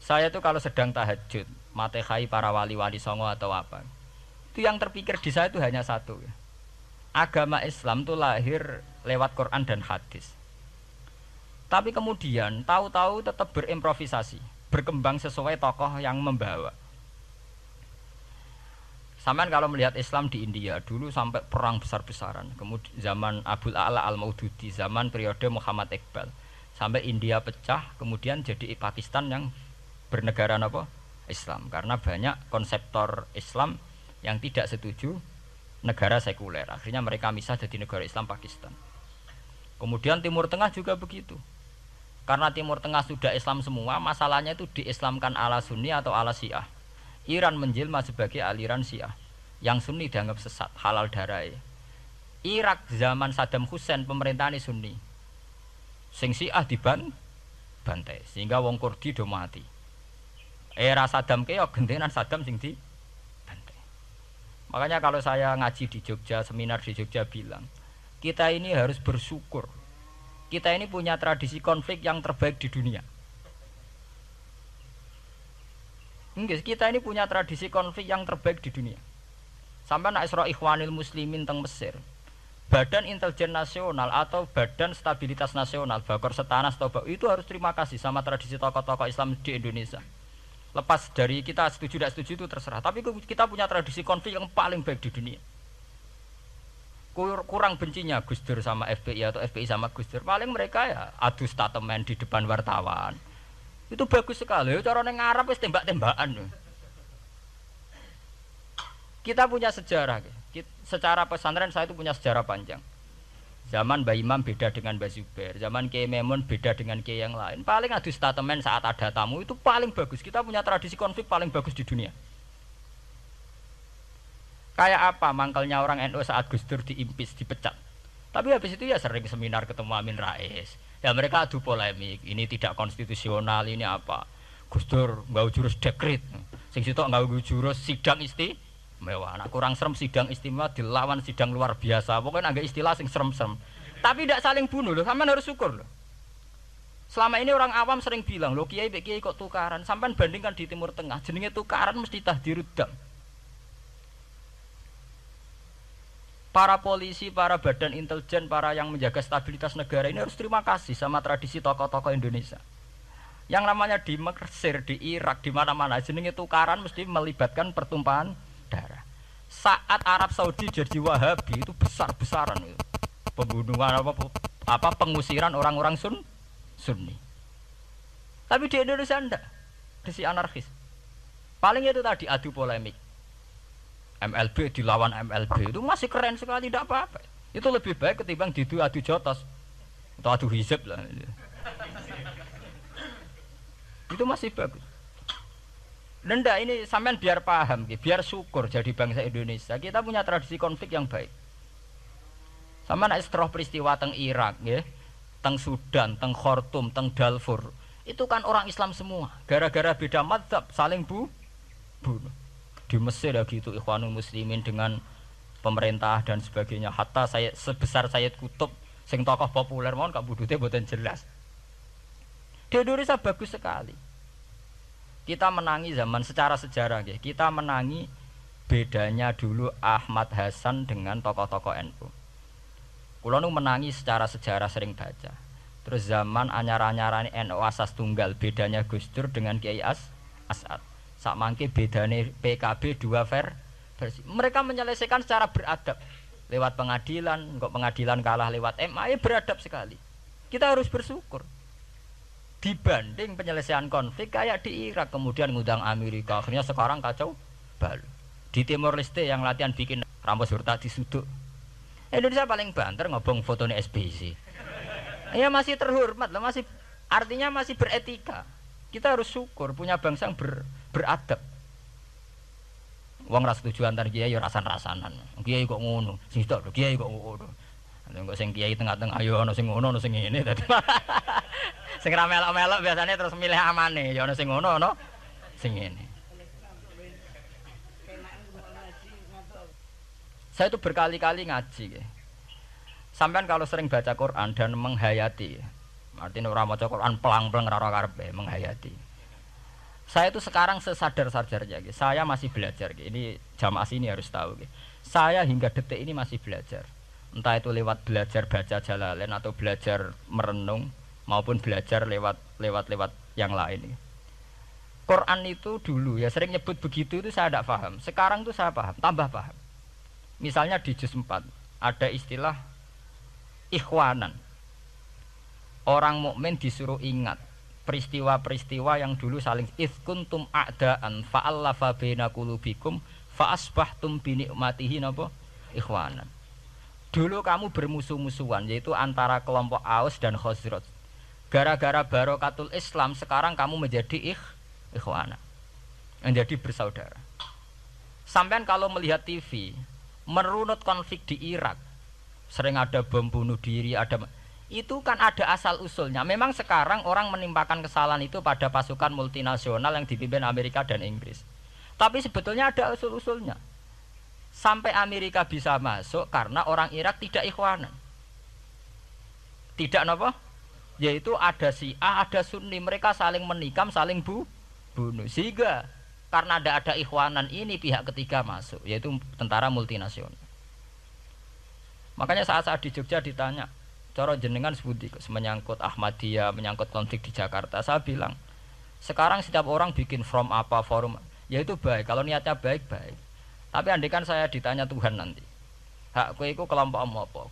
Saya tuh kalau sedang tahajud, matehai para wali-wali songo atau apa, itu yang terpikir di saya itu hanya satu. Agama Islam tuh lahir lewat Quran dan hadis. Tapi kemudian tahu-tahu tetap berimprovisasi, berkembang sesuai tokoh yang membawa. Sampai kalau melihat Islam di India dulu sampai perang besar-besaran, kemudian zaman Abul A'la Al-Maududi, zaman periode Muhammad Iqbal, sampai India pecah, kemudian jadi Pakistan yang bernegara apa? Islam, karena banyak konseptor Islam yang tidak setuju negara sekuler. Akhirnya mereka misah jadi negara Islam Pakistan. Kemudian Timur Tengah juga begitu. Karena Timur Tengah sudah Islam semua, masalahnya itu diislamkan ala Sunni atau ala Syiah. Iran menjelma sebagai aliran Syiah. Yang Sunni dianggap sesat, halal darah. Irak zaman Saddam Hussein pemerintahan Sunni. Sing Syiah dibantai, sehingga wong Kurdi do mati. Era Saddam keyo gentenan Saddam sing dibantai. Makanya kalau saya ngaji di Jogja, seminar di Jogja bilang, kita ini harus bersyukur. Kita ini punya tradisi konflik yang terbaik di dunia. Enggak, kita ini punya tradisi konflik yang terbaik di dunia. Sampai nak Isra Ikhwanil Muslimin teng Mesir, Badan Intelijen Nasional atau Badan Stabilitas Nasional, Bakor Setanas atau itu harus terima kasih sama tradisi tokoh-tokoh Islam di Indonesia. Lepas dari kita setuju tidak setuju itu terserah. Tapi kita punya tradisi konflik yang paling baik di dunia. Kurang bencinya Gus Dur sama FPI atau FPI sama Gus Dur. Paling mereka ya adu statement di depan wartawan. Itu bagus sekali. Cara nang Arab wis tembak-tembakan. Kita punya sejarah. Secara pesantren saya itu punya sejarah panjang. Zaman Mbah Imam beda dengan Mbah Zubair, zaman Kiai Memun beda dengan Kiai yang lain. Paling adu statement saat ada tamu itu paling bagus. Kita punya tradisi konflik paling bagus di dunia. Kayak apa mangkelnya orang NU saat Gus Dur diimpis, dipecat. Tapi habis itu ya sering seminar ketemu Amin Rais. Ya mereka adu polemik, ini tidak konstitusional, ini apa. Gus Dur nggawe jurus dekret. Sing sitok nggawe jurus sidang istimewa. Nah, kurang serem sidang istimewa dilawan sidang luar biasa. Pokoknya agak istilah sing serem-serem. Tapi tidak saling bunuh loh, sampean harus syukur loh. Selama ini orang awam sering bilang, "Loh kiai kok tukaran?" Sampean bandingkan di Timur Tengah, jenenge tukaran mesti tahdirudam. Para polisi, para badan intelijen, para yang menjaga stabilitas negara ini harus terima kasih sama tradisi tokoh-tokoh Indonesia. Yang namanya di Mesir, di Irak, di mana-mana jenenge tukaran mesti melibatkan pertumpahan darah. Saat Arab Saudi jadi Wahabi itu besar-besaran itu. Pembunuhan apa pengusiran orang-orang Sunni. Tapi di Indonesia enggak. Desi anarkis. Paling itu tadi adu polemik. MLB dilawan MLB itu masih keren sekali, tidak apa-apa. Itu lebih baik ketimbang adu jotos atau adu hizib lah. Itu masih bagus. Nenda ini sampean biar paham, biar syukur jadi bangsa Indonesia. Kita punya tradisi konflik yang baik. Sama nak setelah peristiwa teng Irak, ya, teng Sudan, teng Khartoum, teng Darfur, itu kan orang Islam semua. Gara-gara beda mazhab saling bunuh. Di Mesir ya gitu, Ikhwanul Muslimin dengan pemerintah dan sebagainya. Hatta saya sebesar Sayyid Qutb, sing tokoh populer mohon gak budute mboten jelas. Di Indonesia bagus sekali. Kita menangi zaman secara sejarah ya. Kita menangi bedanya dulu Ahmad Hasan dengan tokoh-tokoh NU. Kulo nu menangi secara sejarah sering baca. Terus zaman anyar-anyarane NU asas tunggal, bedanya Gus Dur dengan Kiai As'ad. Sak mangke bedane PKB dua versi. Mereka menyelesaikan secara beradab. Lewat pengadilan, kok pengadilan kalah lewat MA, beradab sekali. Kita harus bersyukur. Dibanding penyelesaian konflik kayak di Irak, kemudian ngundang Amerika, akhirnya sekarang kacau balau. Di Timor Leste yang latihan bikin Ramos Hurta disuduk. Indonesia paling banter ngobong fotonya SBC. Ya masih terhormat loh, masih artinya masih beretika. Kita harus syukur punya bangsa yang beradab. Wong ras tujuan antar kiai ya rasan-rasanan. Kiai kok ngono, sing tok kiai kok ngono. Engko sing kiai tengah-tengah ayo ana sing ngono ana sing ngene dadi. Sing ra melok-melok biasanya terus milih amane, ya ana sing ngono ana sing ngene. Saya itu berkali-kali ngaji. Sampean kalau sering baca Quran dan menghayati, artinya ora maca Quran pelang-pelang ora karepe menghayati. Saya itu sekarang sesadar-sadarnya, saya masih belajar. Ini jamaah sini harus tahu. Saya hingga detik ini masih belajar. Entah itu lewat belajar baca Jalalain atau belajar merenung maupun belajar lewat yang lain. Quran itu dulu ya sering nyebut begitu itu saya tidak paham. Sekarang itu saya paham, tambah paham. Misalnya di juz 4 ada istilah ikhwanan. Orang mukmin disuruh ingat peristiwa-peristiwa yang dulu saling kuntum a'daan fa'allafa baina qulubikum fa'asbahtum bi ni'matihi napa ikhwanan. Dulu kamu bermusuh-musuhan yaitu antara kelompok Aus dan Khazraj. Gara-gara barokatul Islam sekarang kamu menjadi ikhwanan. Menjadi bersaudara. Sampean kalau melihat TV merunut konflik di Irak, sering ada bom bunuh diri, itu kan ada asal usulnya. Memang sekarang orang menimpakan kesalahan itu pada pasukan multinasional yang dipimpin Amerika dan Inggris. Tapi sebetulnya ada usul-usulnya. Sampai Amerika bisa masuk karena orang Irak tidak ikhwanan. Tidak apa? Yaitu ada Syiah, ada Sunni, mereka saling menikam, saling bunuh. Sehingga karena ada ikhwanan ini pihak ketiga masuk, yaitu tentara multinasional. Makanya saat di Jogja ditanya, cara jenengan sebuti menyangkut Ahmadiyah, menyangkut konflik di Jakarta, saya bilang sekarang setiap orang bikin from apa forum, ya itu baik kalau niatnya baik. Tapi andaikan saya ditanya Tuhan nanti, hak kowe iku kelompok apa?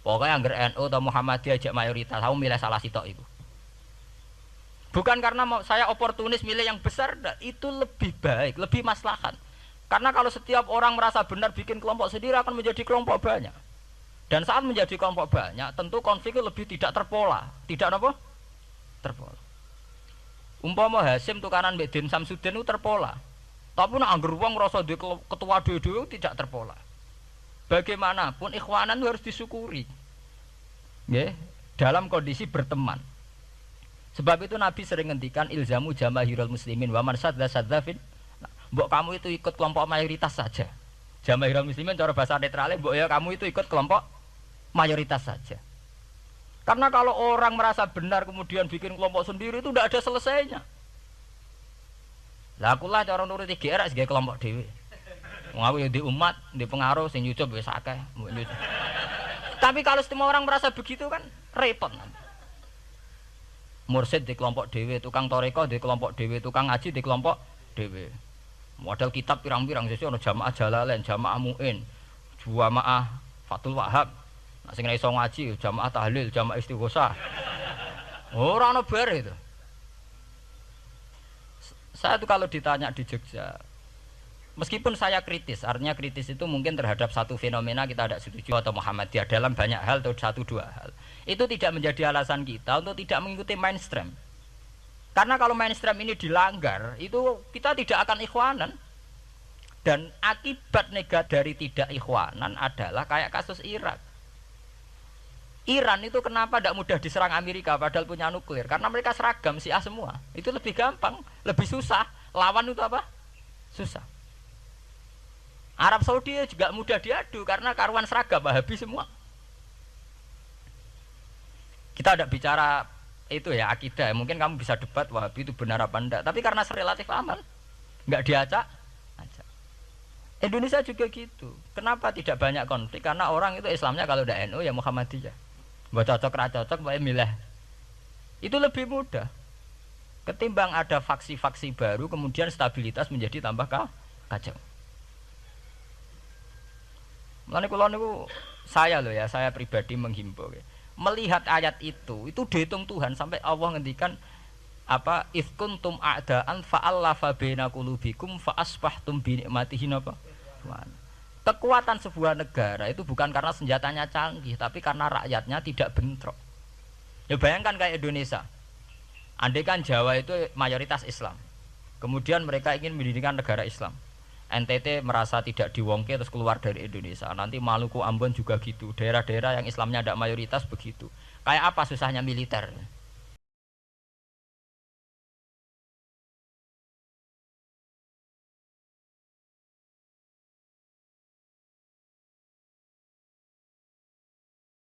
Pokoknya angger NU atau Muhammadiyah ajak mayoritas, aku milih salah sitok itu. Bukan karena saya oportunis milih yang besar, itu lebih baik, lebih maslahat. Karena kalau setiap orang merasa benar bikin kelompok sendiri akan menjadi kelompok banyak. Dan saat menjadi kelompok banyak, tentu konfliknya lebih tidak terpola. Tidak apa? Terpola. Umpama Hasim tukaran mbek Din Samsudin itu terpola. Tapi nek angger wong ngrasa duwe ketua dhewe tidak terpola. Bagaimanapun ikhwanan harus disyukuri. Nggih, dalam kondisi berteman. Sebab itu Nabi sering ngendikan ilzamu jamaahirul muslimin wa man sadza sadzafin. Mbok kamu itu ikut kelompok mayoritas saja. Jamaahirul muslimin cara bahasa netralnya mbok ya kamu itu ikut kelompok mayoritas saja. Karena kalau orang merasa benar kemudian bikin kelompok sendiri itu tidak ada selesainya. Lah akulah cara nuruti GR sebagai kelompok dhewe. Wong aku ya di umat, di pengaruh sing nyucup wis akeh. Tapi kalau semua orang merasa begitu kan repot nanti. Mursid di kelompok dhewe, tukang toreko di kelompok dhewe, tukang ngaji di kelompok dhewe. Model kitab pirang-pirang sesuk ana jamaah Jalalain, jamaah Muin, jamaah Fathul Wahhab. Nek sing iso ngaji jamaah tahlil, jamaah istighosah. Ora ana bar itu. Saya tuh kalau ditanya di Jogja, meskipun saya kritis, artinya kritis itu mungkin terhadap satu fenomena kita tidak setuju atau Muhammadiyah dalam banyak hal atau satu dua hal. Itu tidak menjadi alasan kita untuk tidak mengikuti mainstream. Karena kalau mainstream ini dilanggar, itu kita tidak akan ikhwanan. Dan akibat negatif dari tidak ikhwanan adalah kayak kasus Irak. Iran itu kenapa tidak mudah diserang Amerika padahal punya nuklir? Karena mereka seragam Syiah semua. Itu lebih gampang, lebih susah. Lawan itu apa? Susah. Arab Saudi juga mudah diadu karena karuan seragam Wahabi semua. Kita tidak bicara itu ya akidah. Mungkin kamu bisa debat Wahabi itu benar apa enggak. Tapi karena relatif aman, nggak diacak. Indonesia juga gitu. Kenapa tidak banyak konflik? Karena orang itu Islamnya kalau udah NU ya Muhammadiyah. Buat cocok ra cocok bae milih. Itu lebih mudah. Ketimbang ada faksi-faksi baru kemudian stabilitas menjadi tambah kacau. Mulane kula niku saya loh ya, saya pribadi menghimbau ya. Melihat ayat itu dihitung Tuhan sampai Allah ngendikan apa ifkuntum a'daan fa'allafa baina qulubikum fa asbahtum bi ni'matihi napa. Kekuatan sebuah negara itu bukan karena senjatanya canggih, tapi karena rakyatnya tidak bentrok. Ya bayangkan kayak Indonesia. Andai kan Jawa itu mayoritas Islam. Kemudian mereka ingin mendirikan negara Islam. NTT merasa tidak diwongke terus keluar dari Indonesia. Nanti Maluku, Ambon juga gitu. Daerah-daerah yang Islamnya tidak mayoritas begitu. Kayak apa susahnya militer?